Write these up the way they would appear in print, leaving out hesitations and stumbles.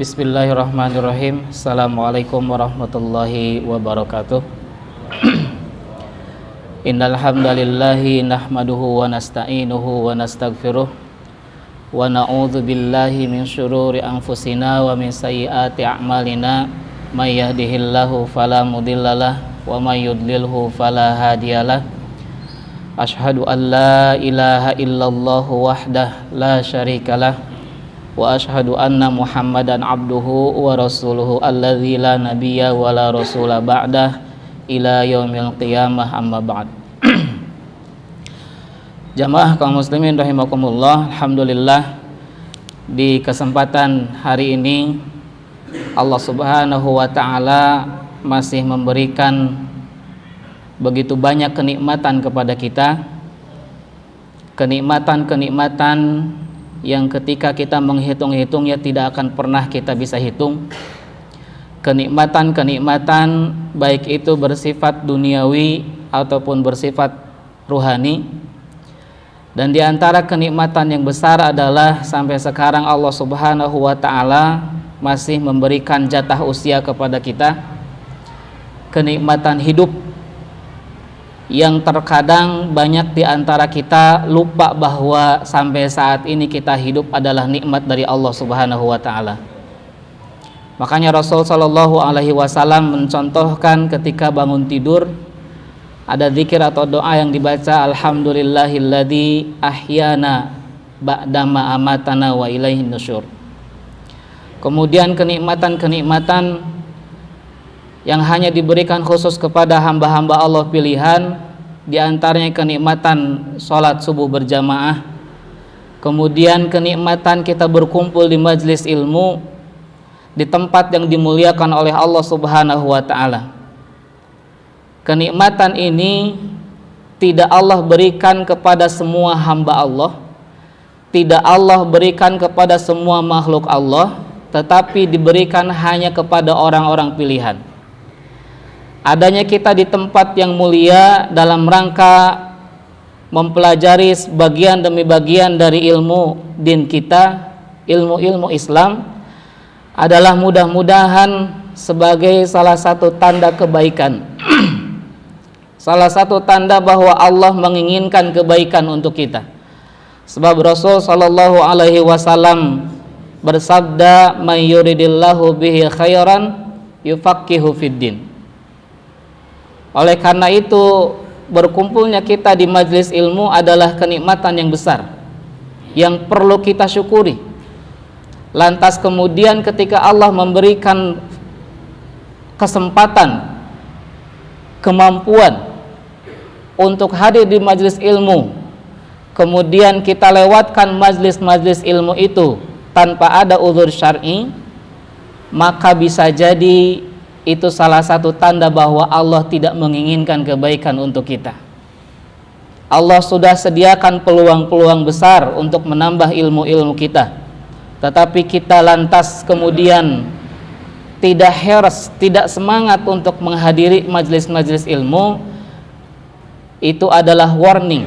Bismillahirrahmanirrahim. Assalamualaikum warahmatullahi wabarakatuh. Innal hamdalillahi nahmaduhu wa nasta'inuhu wa nastaghfiruh wa na'udzu billahi min syururi anfusina wa min sayyiati a'malina may yahdihillahu fala mudhillalah wa may yudlilhu fala hadiyalah. Asyhadu an la ilaha illallah wahdahu la syarikalah wa asyhadu anna Muhammadan abduhu wa rasuluhu alladzi la nabiyya wa la rasula ba'dah ila yaumil qiyamah, amma ba'd. Jamaah kaum muslimin rahimakumullah, alhamdulillah di kesempatan hari ini Allah Subhanahu wa taala masih memberikan begitu banyak kenikmatan kepada kita, kenikmatan-kenikmatan yang ketika kita menghitung-hitungnya tidak akan pernah kita bisa hitung. Kenikmatan-kenikmatan baik itu bersifat duniawi ataupun bersifat ruhani. Dan di antara kenikmatan yang besar adalah sampai sekarang Allah Subhanahu wa taala masih memberikan jatah usia kepada kita. Kenikmatan hidup yang terkadang banyak di antara kita lupa bahwa sampai saat ini kita hidup adalah nikmat dari Allah Subhanahu wa taala. Makanya Rasul sallallahu alaihi wasallam mencontohkan ketika bangun tidur ada zikir atau doa yang dibaca, alhamdulillahilladzi ahyana ba'dama amatana wa ilaihin nusyur. Kemudian kenikmatan-kenikmatan yang hanya diberikan khusus kepada hamba-hamba Allah pilihan, di antaranya kenikmatan sholat subuh berjamaah, kemudian kenikmatan kita berkumpul di majlis ilmu, di tempat yang dimuliakan oleh Allah Subhanahu wa taala. Kenikmatan ini tidak Allah berikan kepada semua hamba Allah, tidak Allah berikan kepada semua makhluk Allah, tetapi diberikan hanya kepada orang-orang pilihan. Adanya kita di tempat yang mulia dalam rangka mempelajari bagian demi bagian dari ilmu din kita, ilmu-ilmu Islam, adalah mudah-mudahan sebagai salah satu tanda kebaikan. Salah satu tanda bahwa Allah menginginkan kebaikan untuk kita. Sebab Rasul sallallahu alaihi wasallam bersabda, "May yuridillahu bihi khairan yufaqihu fiddin." Oleh karena itu, berkumpulnya kita di majelis ilmu adalah kenikmatan yang besar yang perlu kita syukuri. Lantas kemudian ketika Allah memberikan kesempatan, kemampuan untuk hadir di majelis ilmu, kemudian kita lewatkan majelis-majelis ilmu itu tanpa ada uzur syar'i, maka bisa jadi itu salah satu tanda bahwa Allah tidak menginginkan kebaikan untuk kita. Allah sudah sediakan peluang-peluang besar untuk menambah ilmu-ilmu kita, tetapi kita lantas kemudian tidak heres, tidak semangat untuk menghadiri majelis-majelis ilmu. Itu adalah warning,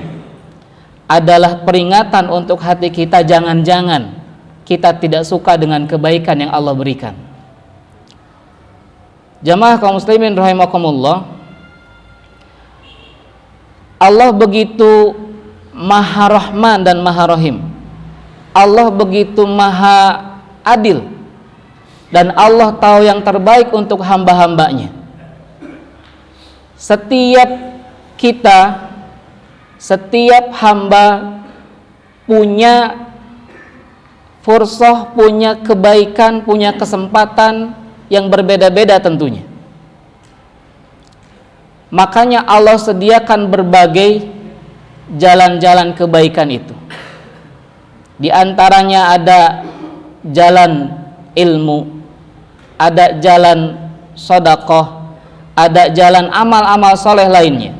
adalah peringatan untuk hati kita, jangan-jangan kita tidak suka dengan kebaikan yang Allah berikan. Jamaah kaum muslimin rahimakumullah, Allah begitu maha rahman dan maha rahim. Allah begitu maha adil, dan Allah tahu yang terbaik untuk hamba-hambanya. Setiap kita, setiap hamba punya fursah, punya kebaikan, punya kesempatan yang berbeda-beda tentunya. Makanya Allah sediakan berbagai jalan-jalan kebaikan itu. Di antaranya ada jalan ilmu, ada jalan sedekah, ada jalan amal-amal soleh lainnya.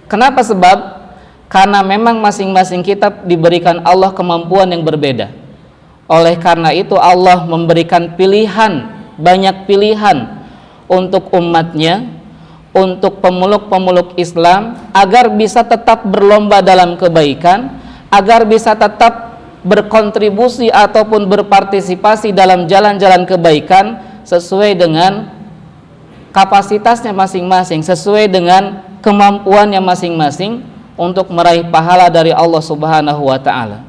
Kenapa? Sebab karena memang masing-masing kita diberikan Allah kemampuan yang berbeda. Oleh karena itu Allah memberikan pilihan, banyak pilihan untuk umatnya, untuk pemeluk-pemeluk Islam, agar bisa tetap berlomba dalam kebaikan, agar bisa tetap berkontribusi ataupun berpartisipasi dalam jalan-jalan kebaikan sesuai dengan kapasitasnya masing-masing, sesuai dengan kemampuannya masing-masing untuk meraih pahala dari Allah Subhanahu wa taala.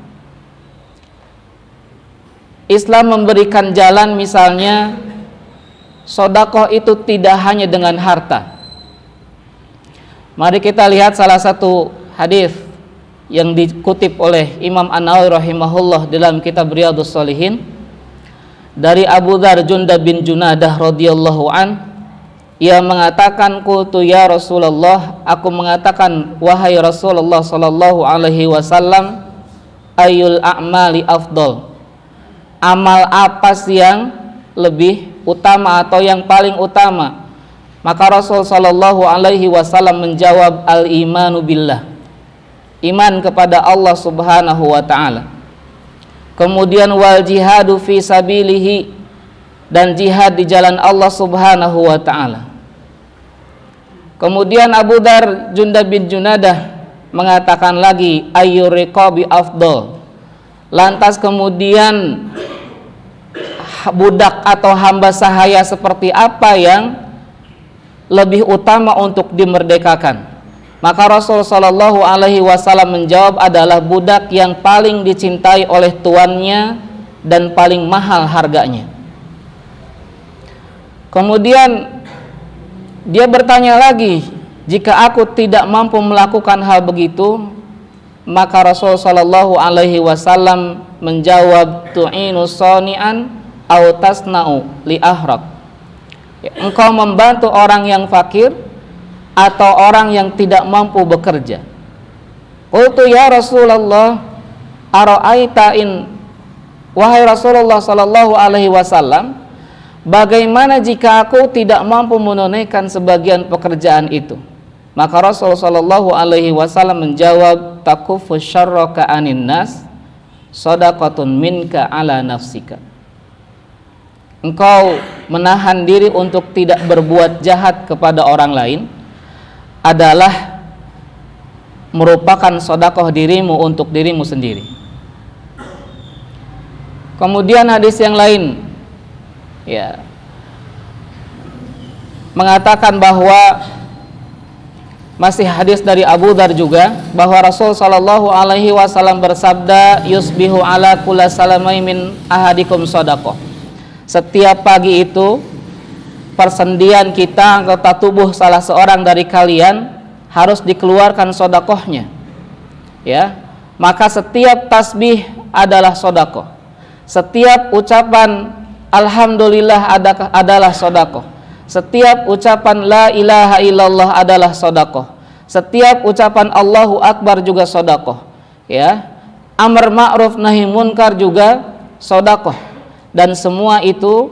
Islam memberikan jalan, misalnya sedekah itu tidak hanya dengan harta. Mari kita lihat salah satu hadis yang dikutip oleh Imam An-Nawawi rahimahullah dalam kitab Riyadhus Shalihin dari Abu Dzar Jundab bin Junadah radhiyallahu an, ia mengatakan, qultu ya Rasulullah, aku mengatakan wahai Rasulullah sallallahu alaihi wasallam, ayyul a'mali afdal, amal apa sih yang lebih utama atau yang paling utama? Maka Rasul sallallahu alaihi wasallam menjawab, al-imanu billah, iman kepada Allah Subhanahu wa taala. Kemudian wal jihadu fi sabilihi, dan jihad di jalan Allah Subhanahu wa taala. Kemudian Abu Dzar Jundab bin Junadah mengatakan lagi, ayyur riqabi afdal. Lantas kemudian budak atau hamba sahaya seperti apa yang lebih utama untuk dimerdekakan? Maka Rasul sallallahu alaihi wasallam menjawab, adalah budak yang paling dicintai oleh tuannya dan paling mahal harganya. Kemudian dia bertanya lagi, jika aku tidak mampu melakukan hal begitu, maka Rasul sallallahu alaihi wasallam menjawab, tu'inu sani'an aw tasna'u li ahraq. Engkau membantu orang yang fakir atau orang yang tidak mampu bekerja. Qultu ya Rasulullah, ara'aita in, wahai Rasulullah sallallahu alaihi wasallam, bagaimana jika aku tidak mampu menunaikan sebagian pekerjaan itu? Maka Rasul sallallahu alaihi wasallam menjawab, takuffu syarraka anin nas shadaqatun minka ala nafsika. Engkau menahan diri untuk tidak berbuat jahat kepada orang lain adalah merupakan sedekah dirimu untuk dirimu sendiri. Kemudian hadis yang lain ya mengatakan bahwa, masih hadis dari Abu Dzar juga, bahwa Rasul sallallahu alaihi wasallam bersabda, yusbihu ala kulli salamai min ahadikum shadaqah. Setiap pagi itu persendian kita, anggota tubuh salah seorang dari kalian harus dikeluarkan sedekahnya. Ya, maka setiap tasbih adalah sedekah. Setiap ucapan alhamdulillah adalah sedekah. Setiap ucapan la ilaha illallah adalah sedekah. Setiap ucapan Allahu akbar juga sedekah. Ya, amar ma'ruf nahi munkar juga sedekah. Dan semua itu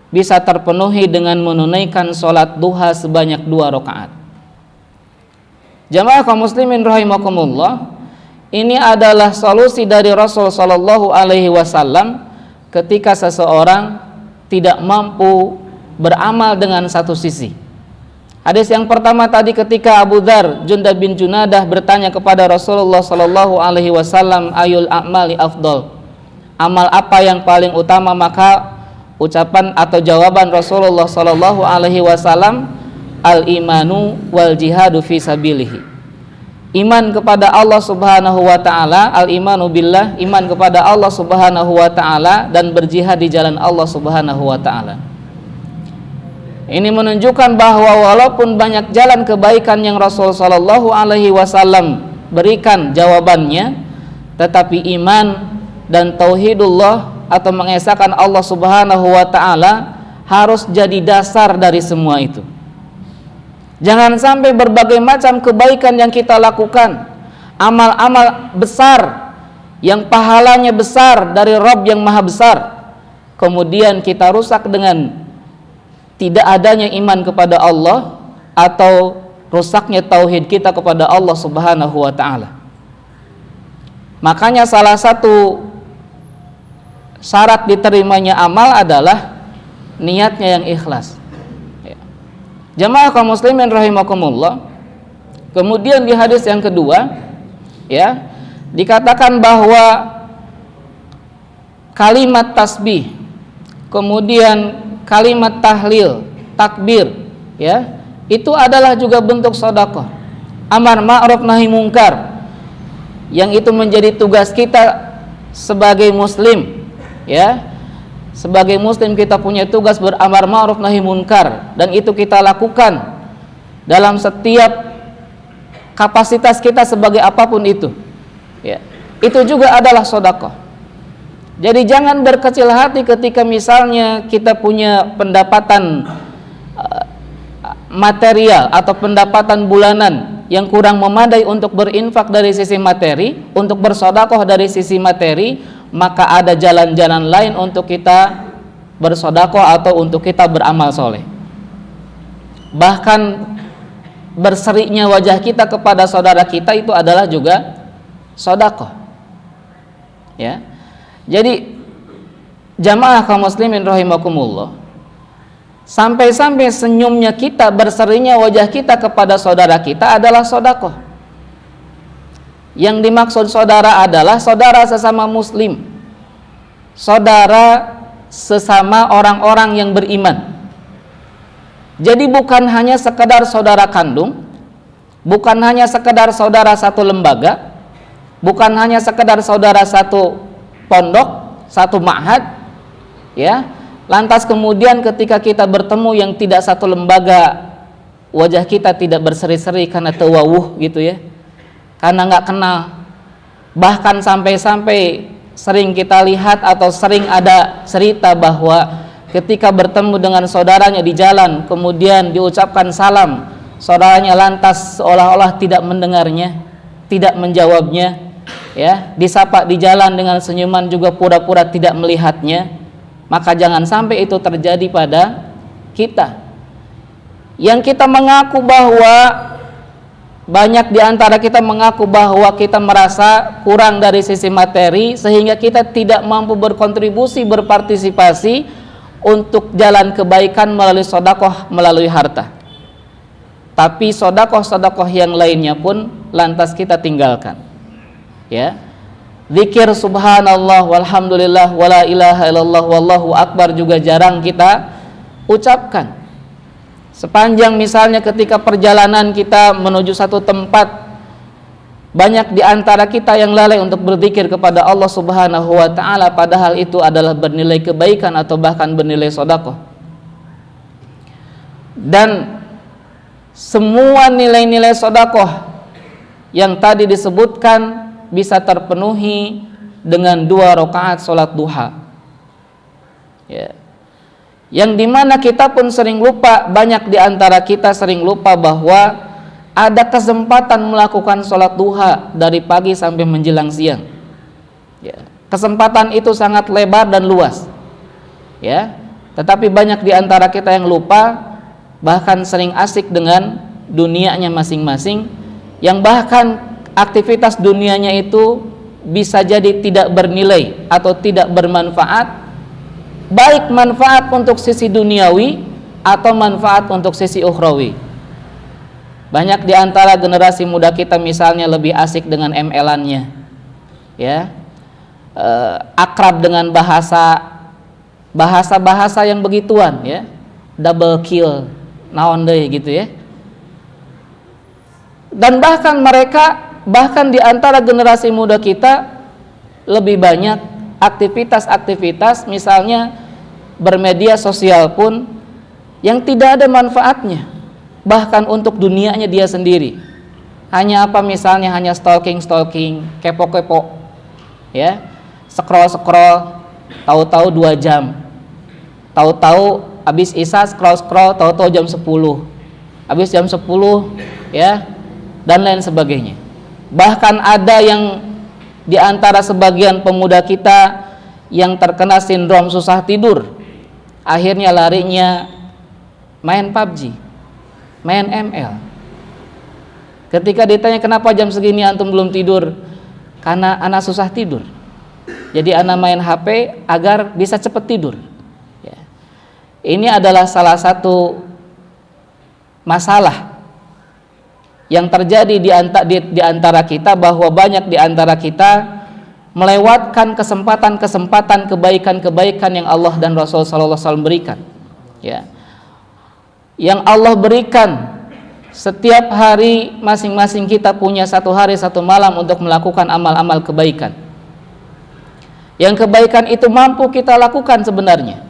bisa terpenuhi dengan menunaikan sholat duha sebanyak 2 rakaat. Jamaah kaum muslimin rahimakumullah, ini adalah solusi dari Rasul sallallahu alaihi wasallam ketika seseorang tidak mampu beramal dengan satu sisi. Hadis yang pertama tadi, ketika Abu Dzar Jundab bin Junadah bertanya kepada Rasulullah sallallahu alaihi wasallam, ayul a'mali afdal, amal apa yang paling utama? Maka ucapan atau jawaban Rasulullah sallallahu alaihi wasallam, al-imanu wal jihadu fi sabilihi. Iman kepada Allah Subhanahu wa taala, al-imanu billah, iman kepada Allah Subhanahu wa taala, dan berjihad di jalan Allah Subhanahu wa taala. Ini menunjukkan bahwa walaupun banyak jalan kebaikan yang Rasul sallallahu alaihi wasallam berikan jawabannya, tetapi iman dan tauhidullah atau mengesahkan Allah Subhanahu wa taala harus jadi dasar dari semua itu. Jangan sampai berbagai macam kebaikan yang kita lakukan, amal-amal besar yang pahalanya besar dari Rabb yang maha besar, kemudian kita rusak dengan tidak adanya iman kepada Allah atau rusaknya tauhid kita kepada Allah Subhanahu wa taala. Makanya salah satu syarat diterimanya amal adalah niatnya yang ikhlas. Jamaah kaum muslimin rahimakumullah. Kemudian di hadis yang kedua ya dikatakan bahwa kalimat tasbih, kemudian kalimat tahlil, takbir, ya, itu adalah juga bentuk sedekah. Amar ma'ruf nahi mungkar, yang itu menjadi tugas kita sebagai muslim, ya. Sebagai muslim kita punya tugas beramar ma'ruf nahi munkar, dan itu kita lakukan dalam setiap kapasitas kita sebagai apapun itu, ya. Itu juga adalah sedekah. Jadi jangan berkecil hati ketika misalnya kita punya pendapatan material atau pendapatan bulanan yang kurang memadai untuk berinfak dari sisi materi, untuk bersedekah dari sisi materi, maka ada jalan-jalan lain untuk kita bersedekah atau untuk kita beramal soleh. Bahkan berserinya wajah kita kepada saudara kita itu adalah juga sedekah, ya. Jadi jamaah kaum muslimin rahimakumullah, sampai-sampai senyumnya kita, berserinya wajah kita kepada saudara kita adalah sedekah. Yang dimaksud saudara adalah saudara sesama muslim, saudara sesama orang-orang yang beriman. Jadi bukan hanya sekedar saudara kandung, bukan hanya sekedar saudara satu lembaga, bukan hanya sekedar saudara satu pondok, satu ma'had, ya. Lantas kemudian ketika kita bertemu yang tidak satu lembaga, wajah kita tidak berseri-seri karena tewawuh gitu, ya, karena nggak kenal. Bahkan sampai-sampai sering kita lihat atau sering ada cerita bahwa ketika bertemu dengan saudaranya di jalan, kemudian diucapkan salam, saudaranya lantas seolah-olah tidak mendengarnya, tidak menjawabnya, ya, disapa di jalan dengan senyuman juga pura-pura tidak melihatnya. Maka jangan sampai itu terjadi pada kita, yang kita mengaku bahwa banyak di antara kita mengaku bahwa kita merasa kurang dari sisi materi, sehingga kita tidak mampu berkontribusi, berpartisipasi untuk jalan kebaikan melalui sedekah, melalui harta. Tapi sedekah-sedekah yang lainnya pun lantas kita tinggalkan, ya. Zikir subhanallah walhamdulillah wala ilaha illallah wallahu akbar juga jarang kita ucapkan. Sepanjang misalnya ketika perjalanan kita menuju satu tempat, banyak di antara kita yang lalai untuk berzikir kepada Allah Subhanahu wa taala, padahal itu adalah bernilai kebaikan atau bahkan bernilai sedekah. Dan semua nilai-nilai sedekah yang tadi disebutkan bisa terpenuhi dengan 2 rakaat sholat duha, ya. Yang dimana kita pun sering lupa, banyak di antara kita sering lupa bahwa ada kesempatan melakukan sholat duha dari pagi sampai menjelang siang, ya. Kesempatan itu sangat lebar dan luas, ya. Tetapi banyak di antara kita yang lupa, bahkan sering asik dengan dunianya masing-masing, yang bahkan aktivitas dunianya itu bisa jadi tidak bernilai atau tidak bermanfaat, baik manfaat untuk sisi duniawi atau manfaat untuk sisi ukhrawi. Banyak di antara generasi muda kita misalnya lebih asik dengan ML-annya, ya, akrab dengan bahasa yang begituan, ya, double kill, naon deui gitu, ya. Dan bahkan di antara generasi muda kita lebih banyak aktivitas-aktivitas misalnya bermedia sosial pun yang tidak ada manfaatnya, bahkan untuk dunianya dia sendiri. Hanya apa, misalnya hanya stalking, kepo-kepo, ya, scroll, tahu-tahu 2 jam, tahu-tahu habis isya scroll, tahu-tahu jam 10, habis jam 10, ya, dan lain sebagainya. Bahkan ada yang di antara sebagian pemuda kita yang terkena sindrom susah tidur, akhirnya larinya main PUBG, main ML. Ketika ditanya kenapa jam segini antum belum tidur, karena anak susah tidur, jadi anak main HP agar bisa cepat tidur, ya. Ini adalah salah satu masalah yang terjadi di antara kita, bahwa banyak di antara kita melewatkan kesempatan-kesempatan kebaikan-kebaikan yang Allah dan Rasul sallallahu alaihi wasallam berikan, ya. Yang Allah berikan setiap hari, masing-masing kita punya satu hari satu malam untuk melakukan amal-amal kebaikan. Yang kebaikan itu mampu kita lakukan sebenarnya,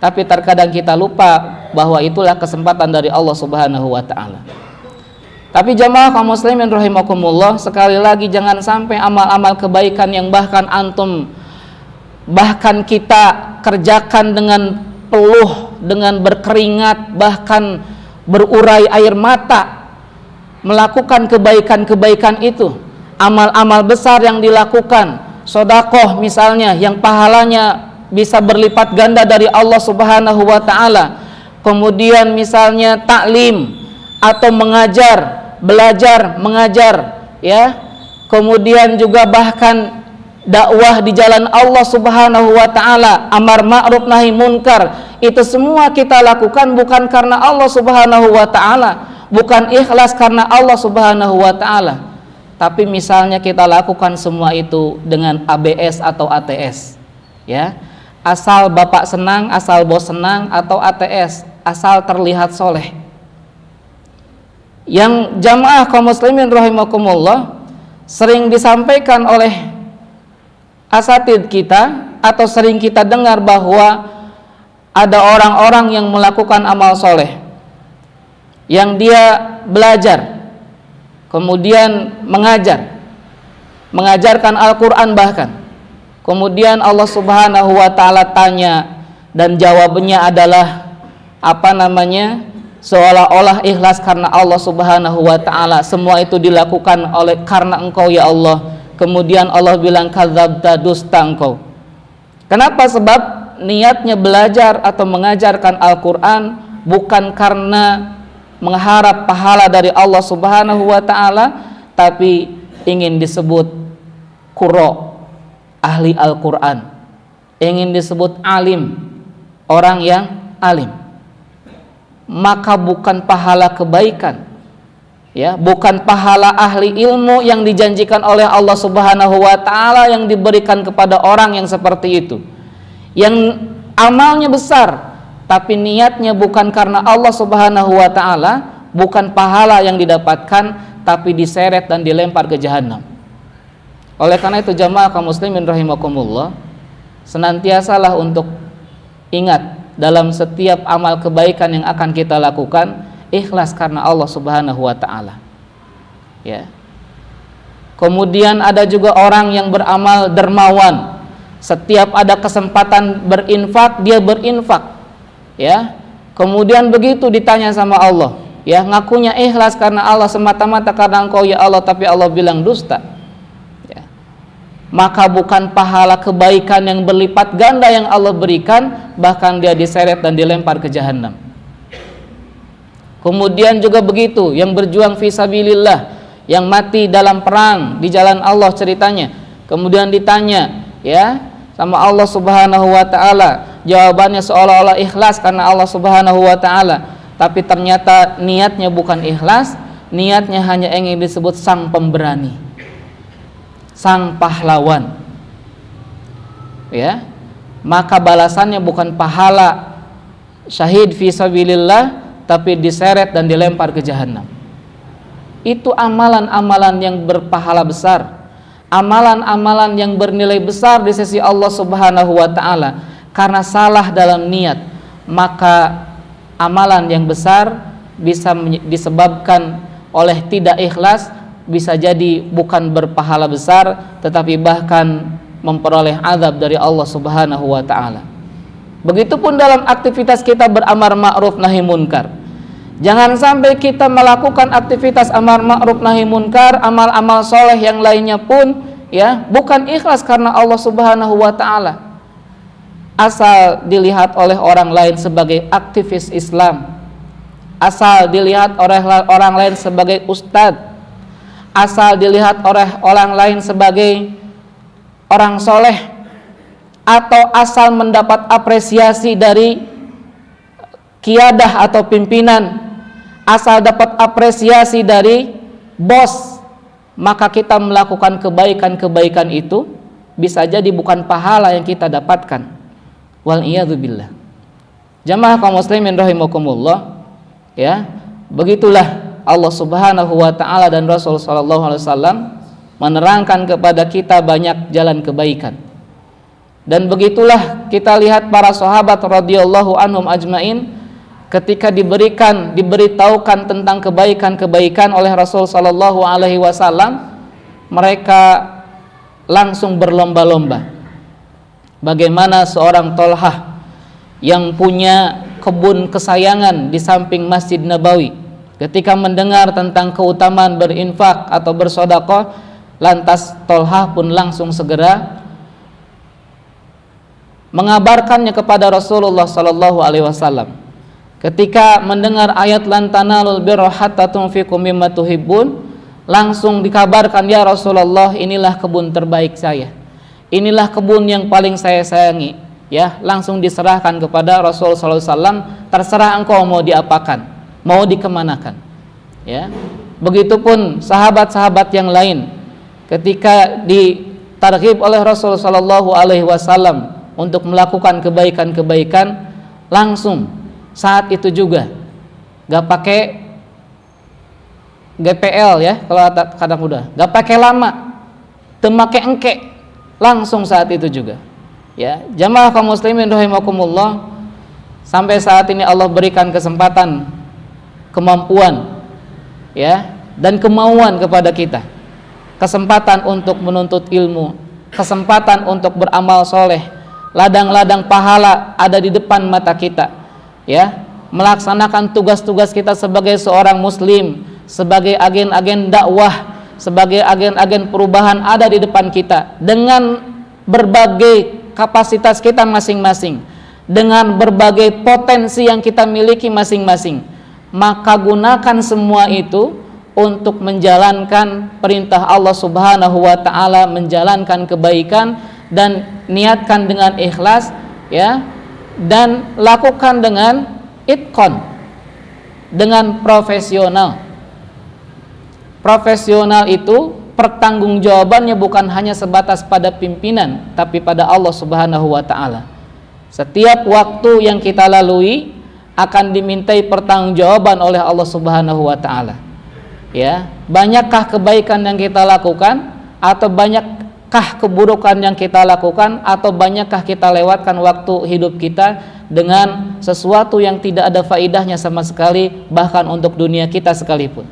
tapi terkadang kita lupa bahwa itulah kesempatan dari Allah Subhanahu wa taala. Tapi jamaah kaum muslimin rahimakumullah, sekali lagi jangan sampai amal-amal kebaikan yang bahkan kita kerjakan dengan peluh, dengan berkeringat, bahkan berurai air mata melakukan kebaikan-kebaikan itu, amal-amal besar yang dilakukan, sedekah misalnya yang pahalanya bisa berlipat ganda dari Allah Subhanahu wa taala. Kemudian misalnya taklim atau belajar mengajar, ya. Kemudian juga bahkan dakwah di jalan Allah Subhanahu wa taala, amar ma'ruf nahi munkar, itu semua kita lakukan bukan karena Allah Subhanahu wa taala, bukan ikhlas karena Allah Subhanahu wa taala. Tapi misalnya kita lakukan semua itu dengan ABS atau ATS, ya. Asal bapak senang, asal bos senang, atau ATS, asal terlihat soleh. Yang jamaah kaum muslimin rahimakumullah sering disampaikan oleh asatid kita atau sering kita dengar bahwa ada orang-orang yang melakukan amal soleh, yang dia belajar, kemudian mengajarkan Al-Quran bahkan, kemudian Allah Subhanahu wa ta'ala tanya dan jawabannya adalah seolah-olah ikhlas karena Allah Subhanahu wa ta'ala, semua itu dilakukan karena engkau ya Allah. Kemudian Allah bilang kadzabta, dusta engkau. Kenapa? Sebab niatnya belajar atau mengajarkan Al-Quran bukan karena mengharap pahala dari Allah Subhanahu wa ta'ala, tapi ingin disebut qurra, ahli Al-Quran, ingin disebut alim, orang yang alim. Maka bukan pahala kebaikan, ya, bukan pahala ahli ilmu yang dijanjikan oleh Allah Subhanahu wa ta'ala yang diberikan kepada orang yang seperti itu, yang amalnya besar tapi niatnya bukan karena Allah Subhanahu wa ta'ala, bukan pahala yang didapatkan, tapi diseret dan dilempar ke jahanam. Oleh karena itu jamaah kaum muslimin rahimakumullah, senantiasalah untuk ingat dalam setiap amal kebaikan yang akan kita lakukan, ikhlas karena Allah Subhanahu wa ta'ala, ya. Kemudian ada juga orang yang beramal dermawan, setiap ada kesempatan berinfak dia berinfak, ya. Kemudian begitu ditanya sama Allah, ya, ngakunya ikhlas karena Allah, semata-mata karena engkau ya Allah, tapi Allah bilang dusta, ya. Maka bukan pahala kebaikan yang berlipat ganda yang Allah berikan, bahkan dia diseret dan dilempar ke jahanam. Kemudian juga begitu yang berjuang fisabilillah, yang mati dalam perang di jalan Allah ceritanya, kemudian ditanya, ya, sama Allah Subhanahu wa ta'ala, jawabannya seolah-olah ikhlas karena Allah Subhanahu wa ta'ala, tapi ternyata niatnya bukan ikhlas, niatnya hanya ingin disebut sang pemberani, sang pahlawan, ya. Maka balasannya bukan pahala syahid fisabilillah, tapi diseret dan dilempar ke jahanam. Itu amalan-amalan yang berpahala besar, amalan-amalan yang bernilai besar di sisi Allah Subhanahu wa ta'ala. Karena salah dalam niat, maka amalan yang besar bisa disebabkan oleh tidak ikhlas, bisa jadi bukan berpahala besar, tetapi bahkan memperoleh azab dari Allah Subhanahu wa ta'ala. Begitupun dalam aktivitas kita beramar ma'ruf nahi munkar. Jangan sampai kita melakukan aktivitas amar ma'ruf nahi munkar, amal-amal soleh yang lainnya pun, ya, bukan ikhlas karena Allah Subhanahu wa ta'ala. Asal dilihat oleh orang lain sebagai aktivis Islam, asal dilihat oleh orang lain sebagai ustadz, asal dilihat oleh orang lain sebagai orang soleh, atau asal mendapat apresiasi dari kiadah atau pimpinan, asal dapat apresiasi dari bos, maka kita melakukan kebaikan-kebaikan itu, bisa jadi bukan pahala yang kita dapatkan. Wal iyadzubillah. Jamaah kaum muslimin rahimakumullah, ya, begitulah Allah Subhanahu wa taala dan Rasul sallallahu alaihi wasallam menerangkan kepada kita banyak jalan kebaikan. Dan begitulah kita lihat para sahabat radhiyallahu anhum ajmain ketika diberitahukan tentang kebaikan-kebaikan oleh Rasul sallallahu alaihi wasallam, mereka langsung berlomba-lomba. Bagaimana seorang Tolhah yang punya kebun kesayangan di samping Masjid Nabawi, ketika mendengar tentang keutamaan berinfak atau bersedekah, lantas Tolhah pun langsung segera mengabarkannya kepada Rasulullah sallallahu alaihi wasallam. Ketika mendengar ayat lan tanalul birra hatta tunfiqu mimma tuhibbun, langsung dikabarkan, ya Rasulullah, inilah kebun terbaik saya, inilah kebun yang paling saya sayangi. Ya, langsung diserahkan kepada Rasul sallallahu alaihi wasallam, terserah engkau mau diapakan, mau dikemanakan. Ya, begitupun sahabat-sahabat yang lain ketika ditarghib oleh Rasul sallallahu alaihi wasallam untuk melakukan kebaikan-kebaikan, langsung saat itu juga, gak pakai GPL ya, kalau kadang mudah, gak pakai lama, temake engke, langsung saat itu juga. Ya, jamaah kaum muslimin rahimakumullah, sampai saat ini Allah berikan kesempatan, kemampuan, ya, dan kemauan kepada kita, kesempatan untuk menuntut ilmu, kesempatan untuk beramal soleh, ladang-ladang pahala ada di depan mata kita, ya, melaksanakan tugas-tugas kita sebagai seorang muslim, sebagai agen-agen dakwah, sebagai agen-agen perubahan ada di depan kita dengan berbagai kapasitas kita masing-masing, dengan berbagai potensi yang kita miliki masing-masing. Maka gunakan semua itu untuk menjalankan perintah Allah Subhanahu wa taala, menjalankan kebaikan, dan niatkan dengan ikhlas, ya, dan lakukan dengan itqan, dengan profesional. Profesional itu pertanggungjawabannya bukan hanya sebatas pada pimpinan, tapi pada Allah Subhanahu wa taala. Setiap waktu yang kita lalui akan dimintai pertanggungjawaban oleh Allah Subhanahu wa taala. Ya, banyakkah kebaikan yang kita lakukan, atau banyakkah keburukan yang kita lakukan, atau banyakkah kita lewatkan waktu hidup kita dengan sesuatu yang tidak ada faidahnya sama sekali, bahkan untuk dunia kita sekalipun.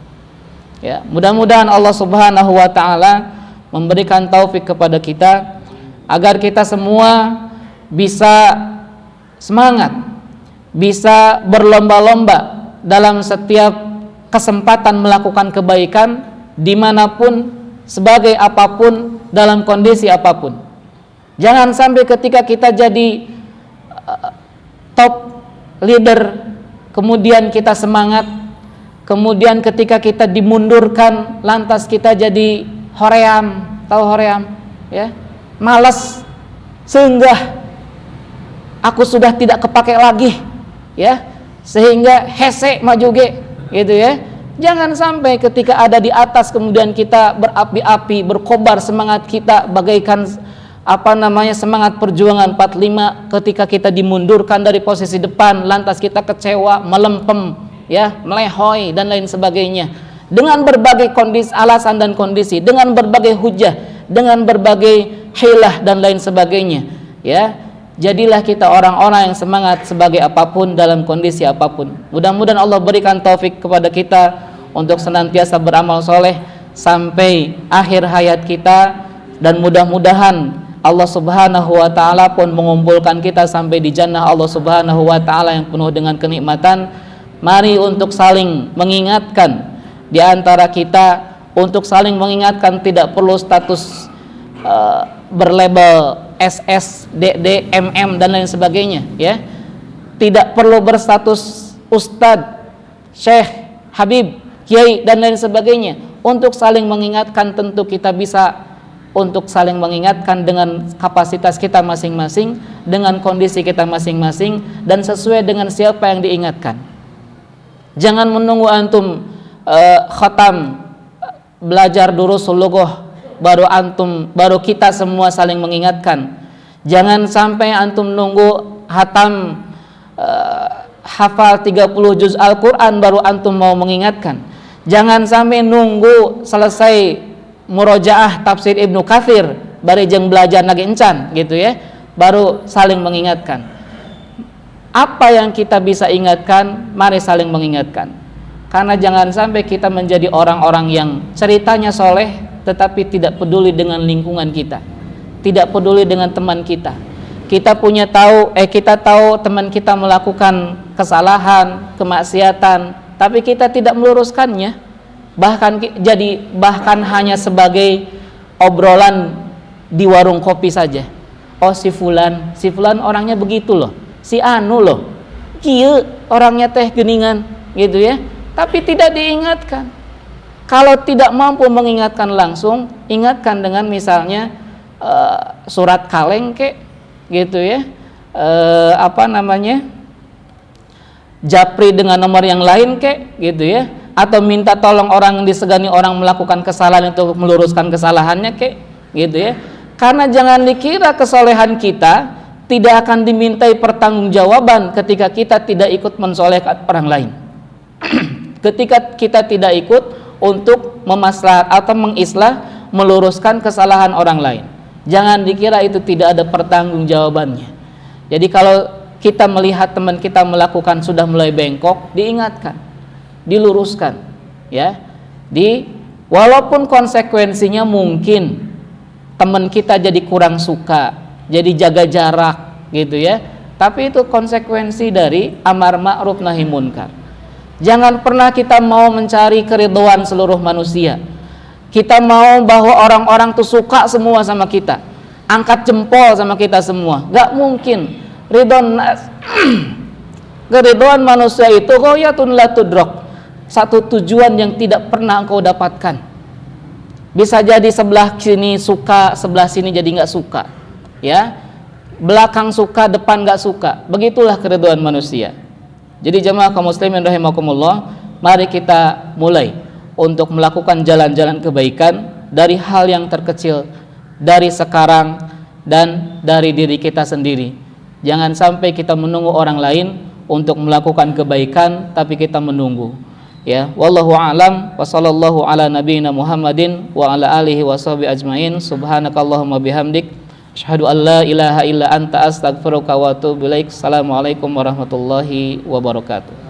Ya, mudah-mudahan Allah Subhanahu wa taala memberikan taufik kepada kita agar kita semua bisa semangat, bisa berlomba-lomba dalam setiap kesempatan melakukan kebaikan, dimanapun, sebagai apapun, dalam kondisi apapun. Jangan sampai ketika kita jadi top leader kemudian kita semangat, kemudian ketika kita dimundurkan lantas kita jadi hoream, tahu hoream ya, malas, sehingga aku sudah tidak kepake lagi, ya, sehingga hese maju ge, gitu ya. Jangan sampai ketika ada di atas kemudian kita berapi-api, berkobar semangat kita bagaikan semangat perjuangan 45, ketika kita dimundurkan dari posisi depan lantas kita kecewa, melempem, ya, melehoi dan lain sebagainya, dengan berbagai kondisi, alasan dan kondisi, dengan berbagai hujah, dengan berbagai hilah dan lain sebagainya, ya. Jadilah kita orang-orang yang semangat sebagai apapun, dalam kondisi apapun. Mudah-mudahan Allah berikan taufik kepada kita untuk senantiasa beramal soleh sampai akhir hayat kita, dan mudah-mudahan Allah Subhanahu wa ta'ala pun mengumpulkan kita sampai di jannah Allah Subhanahu wa ta'ala yang penuh dengan kenikmatan. Mari untuk saling mengingatkan di antara kita, untuk saling mengingatkan, tidak perlu status berlabel SS, DD, MM dan lain sebagainya, ya. Tidak perlu berstatus Ustadz, Syekh, Habib, Kiai dan lain sebagainya. Untuk saling mengingatkan, tentu kita bisa untuk saling mengingatkan dengan kapasitas kita masing-masing, dengan kondisi kita masing-masing, dan sesuai dengan siapa yang diingatkan. Jangan menunggu antum khatam, belajar durusul lughah, baru kita semua saling mengingatkan. Jangan sampai antum nunggu hatam hafal 30 juz Al-Quran baru antum mau mengingatkan. Jangan sampai nunggu selesai murojaah tafsir Ibnu Katsir baru jeung belajar lagi encan gitu ya, baru saling mengingatkan. Apa yang kita bisa ingatkan, mari saling mengingatkan. Karena jangan sampai kita menjadi orang-orang yang ceritanya soleh tetapi tidak peduli dengan lingkungan kita, tidak peduli dengan teman kita. Kita tahu teman kita melakukan kesalahan, kemaksiatan, tapi kita tidak meluruskannya. Bahkan hanya sebagai obrolan di warung kopi saja. Oh si fulan orangnya begitu loh. Si anu loh. Kieu orangnya teh geningan gitu ya. Tapi tidak diingatkan. Kalau tidak mampu mengingatkan langsung, ingatkan dengan misalnya surat kaleng kek gitu ya, japri dengan nomor yang lain kek gitu ya, atau minta tolong orang yang disegani orang melakukan kesalahan untuk meluruskan kesalahannya kek gitu ya. Karena jangan dikira kesolehan kita tidak akan dimintai pertanggungjawaban ketika kita tidak ikut mensolehkan orang lain. Ketika kita tidak ikut untuk memaslahat atau mengislah, meluruskan kesalahan orang lain, jangan dikira itu tidak ada pertanggungjawabannya. Jadi kalau kita melihat teman kita melakukan sudah mulai bengkok, diingatkan, diluruskan, ya. Walaupun konsekuensinya mungkin teman kita jadi kurang suka, jadi jaga jarak, gitu ya. Tapi itu konsekuensi dari amar ma'ruf nahi munkar. Jangan pernah kita mau mencari keridhaan seluruh manusia. Kita mau bahwa orang-orang tuh suka semua sama kita, angkat jempol sama kita semua. Gak mungkin. Keridhaan manusia itu ghayatun la tudrak, satu tujuan yang tidak pernah engkau dapatkan. Bisa jadi sebelah sini suka, sebelah sini jadi gak suka, ya. Belakang suka, depan gak suka. Begitulah keridhaan manusia. Jadi jemaah kaum muslimin rahimakumullah, mari kita mulai untuk melakukan jalan-jalan kebaikan dari hal yang terkecil, dari sekarang dan dari diri kita sendiri. Jangan sampai kita menunggu orang lain untuk melakukan kebaikan tapi kita menunggu. Ya, wallahu a'lam wa sallallahu ala nabiyyina Muhammadin wa ala alihi washabihi ajmain. Subhanakallahumma bihamdik asyhadu an la ilaha illa anta astaghfiruka wa atubu ilaik. Assalamualaikum warahmatullahi wabarakatuh.